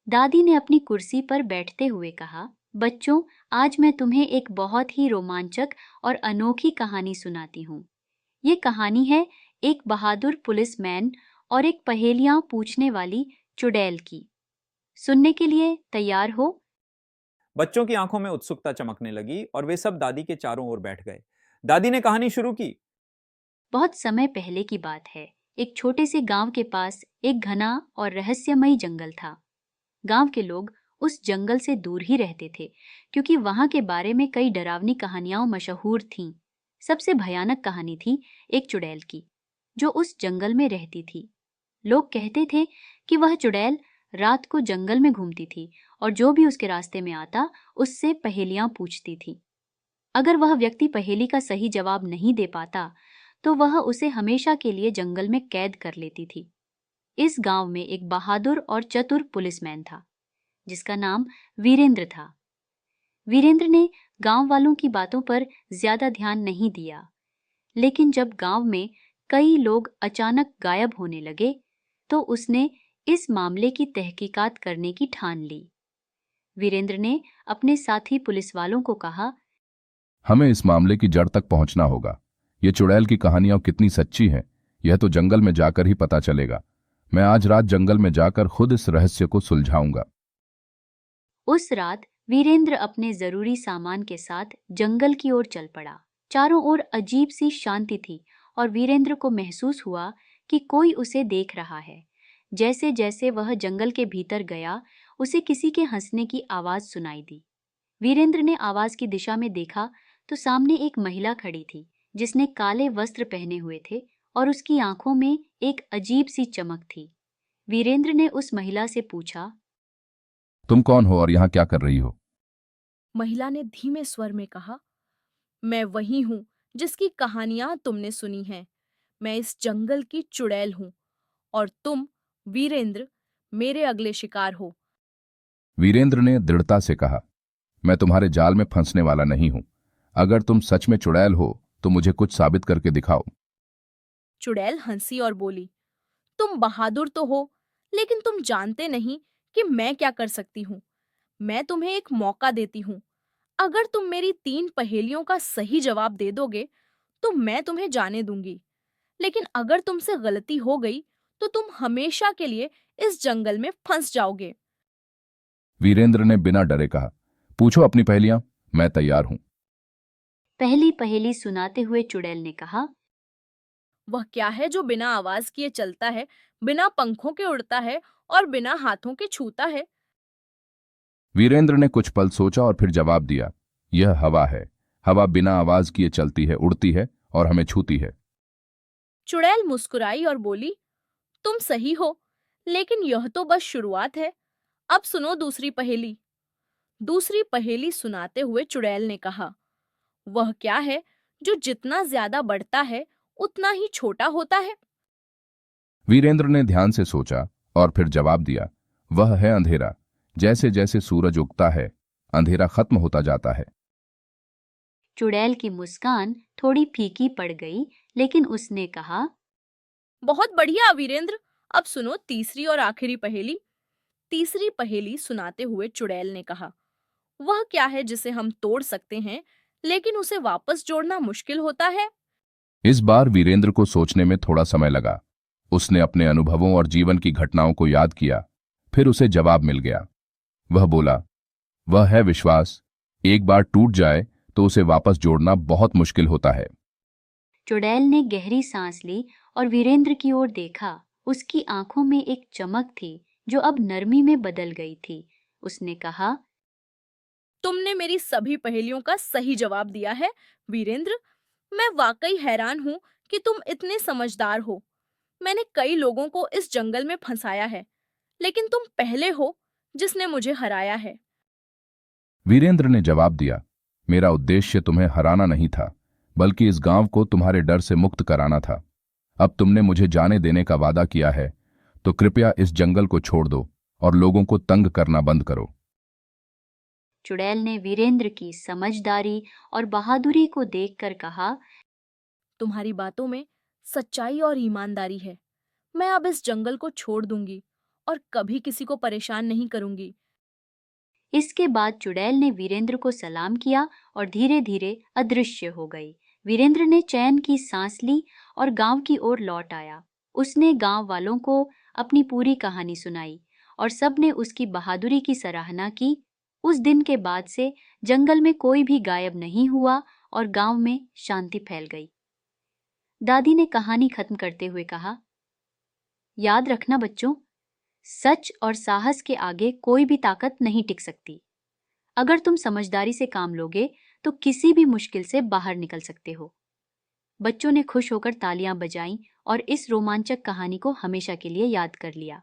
दादी ने अपनी कुर्सी पर बैठते हुए कहा, बच्चों, आज मैं तुम्हें एक बहुत ही रोमांचक और अनोखी कहानी सुनाती हूँ। ये कहानी है एक बहादुर पुलिसमैन और एक पहेलियां पूछने वाली चुड़ैल की। सुनने के लिए तैयार हो? बच्चों की आंखों में उत्सुकता चमकने लगी और वे सब दादी के चारों ओर बैठ गए। दादी ने कहानी शुरू की। बहुत समय पहले की बात है। एक छोटे से गांव के पास एक घना और रहस्यमयी जंगल था। गांव के लोग उस जंगल से दूर ही रहते थे, क्योंकि वहां के बारे में कई डरावनी कहानियां मशहूर थीं। सबसे भयानक कहानी थी एक चुड़ैल की, जो उस जंगल में रहती थी। लोग कहते थे कि वह चुड़ैल रात को जंगल में घूमती थी और जो भी उसके रास्ते में आता उससे पहेलियां पूछती थी। अगर वह व्यक्ति पहेली का सही जवाब नहीं दे पाता तो वह उसे हमेशा के लिए जंगल में कैद कर लेती थी। इस गांव में एक बहादुर और चतुर पुलिसमैन था, जिसका नाम वीरेंद्र था। वीरेंद्र ने गांव वालों की बातों पर ज्यादा ध्यान नहीं दिया, लेकिन जब गांव में कई लोग अचानक गायब होने लगे, तो उसने इस मामले की तहकीकात करने की ठान ली। वीरेंद्र ने अपने साथी पुलिस वालों को कहा, हमें इस मामले की जड़ तक पहुंचना होगा। ये चुड़ैल की कहानियां कितनी सच्ची हैं, यह तो जंगल में जाकर ही पता चलेगा। मैं आज रात जंगल में जाकर खुद इस रहस्य को सुलझाऊंगा। उस रात वीरेंद्र अपने जरूरी सामान के साथ जंगल की ओर चल पड़ा। चारों ओर अजीब सी शांति थी और वीरेंद्र को महसूस हुआ कि कोई उसे देख रहा है। जैसे जैसे वह जंगल के भीतर गया, उसे किसी के हंसने की आवाज सुनाई दी। वीरेंद्र ने आवाज की दिशा में देखा तो सामने एक महिला खड़ी थी, जिसने काले वस्त्र पहने हुए थे और उसकी आंखों में एक अजीब सी चमक थी। वीरेंद्र ने उस महिला से पूछा, तुम कौन हो और यहाँ क्या कर रही हो? महिला ने धीमे स्वर में कहा, मैं वही हूं जिसकी कहानियां तुमने सुनी हैं। मैं इस जंगल की चुड़ैल हूं और तुम, वीरेंद्र, मेरे अगले शिकार हो। वीरेंद्र ने दृढ़ता से कहा, मैं तुम्हारे जाल में फंसने वाला नहीं हूं। अगर तुम सच में चुड़ैल हो तो मुझे कुछ साबित करके दिखाओ। चुड़ैल हंसी और बोली, तुम बहादुर तो हो, लेकिन तुम जानते नहीं कि मैं क्या कर सकती हूँ। मैं तुम्हें एक मौका देती हूँ। अगर तुम मेरी 3 पहेलियों का सही जवाब दे दोगे, तो मैं तुम्हें जाने दूंगी। लेकिन अगर तुमसे गलती हो गई, तो तुम हमेशा के लिए इस जंगल में फंस जाओगे। वीरेंद्र ने बिना डरे कहा, पूछो अपनी पहेलियां, मैं तैयार हूं। पहली पहेली सुनाते हुए चुड़ैल ने कहा, वह क्या है जो बिना आवाज किए चलता है, बिना पंखों के उड़ता है और बिना हाथों के छूता है? वीरेंद्र ने कुछ पल सोचा और फिर जवाब दिया, यह हवा है। हवा बिना आवाज किए चलती है, उड़ती है और हमें छूती है। चुड़ैल मुस्कुराई और बोली, तुम सही हो, लेकिन यह तो बस शुरुआत है। अब सुनो दूसरी पहेली। दूसरी पहेली सुनाते हुए चुड़ैल ने कहा, वह क्या है जो जितना ज्यादा बढ़ता है उतना ही छोटा होता है? वीरेंद्र ने ध्यान से सोचा और फिर जवाब दिया, वह है अंधेरा। जैसे जैसे सूरज उगता है, अंधेरा खत्म होता जाता है। चुड़ैल की मुस्कान थोड़ी फीकी पड़ गई, लेकिन उसने कहा, बहुत बढ़िया वीरेंद्र। अब सुनो तीसरी और आखिरी पहेली। तीसरी पहेली सुनाते हुए चुड़ैल ने कहा, वह क्या है जिसे हम तोड़ सकते हैं, लेकिन उसे वापस जोड़ना मुश्किल होता है? इस बार वीरेंद्र को सोचने में थोड़ा समय लगा। उसने अपने अनुभवों और जीवन की घटनाओं को याद किया। फिर उसे जवाब मिल गया। वह बोला, वह है विश्वास। एक बार टूट जाए तो उसे वापस जोड़ना बहुत मुश्किल होता है। चुड़ैल ने गहरी सांस ली और वीरेंद्र की ओर देखा। उसकी आंखों में एक चमक थी जो अब नरमी में बदल गई थी। उसने कहा, तुमने मेरी सभी पहेलियों का सही जवाब दिया है वीरेंद्र। मैं वाकई हैरान हूँ कि तुम इतने समझदार हो। मैंने कई लोगों को इस जंगल में फंसाया है, लेकिन तुम पहले हो जिसने मुझे हराया है। वीरेंद्र ने जवाब दिया, मेरा उद्देश्य तुम्हें हराना नहीं था, बल्कि इस गांव को तुम्हारे डर से मुक्त कराना था। अब तुमने मुझे जाने देने का वादा किया है, तो कृपया इस जंगल को छोड़ दो और लोगों को तंग करना बंद करो। चुड़ैल ने वीरेंद्र की समझदारी और बहादुरी को देखकर कहा, तुम्हारी बातों में सच्चाई और ईमानदारी है। मैं अब इस जंगल को छोड़ दूंगी और कभी किसी को परेशान नहीं करूंगी। इसके बाद चुड़ैल ने वीरेंद्र को सलाम किया और धीरे धीरे अदृश्य हो गई। वीरेंद्र ने चैन की सांस ली और गांव की ओर लौट आया। उसने गांव वालों को अपनी पूरी कहानी सुनाई और सबने उसकी बहादुरी की सराहना की। उस दिन के बाद से जंगल में कोई भी गायब नहीं हुआ और गांव में शांति फैल गई। दादी ने कहानी खत्म करते हुए कहा, याद रखना बच्चों, सच और साहस के आगे कोई भी ताकत नहीं टिक सकती। अगर तुम समझदारी से काम लोगे तो किसी भी मुश्किल से बाहर निकल सकते हो। बच्चों ने खुश होकर तालियां बजाईं और इस रोमांचक कहानी को हमेशा के लिए याद कर लिया।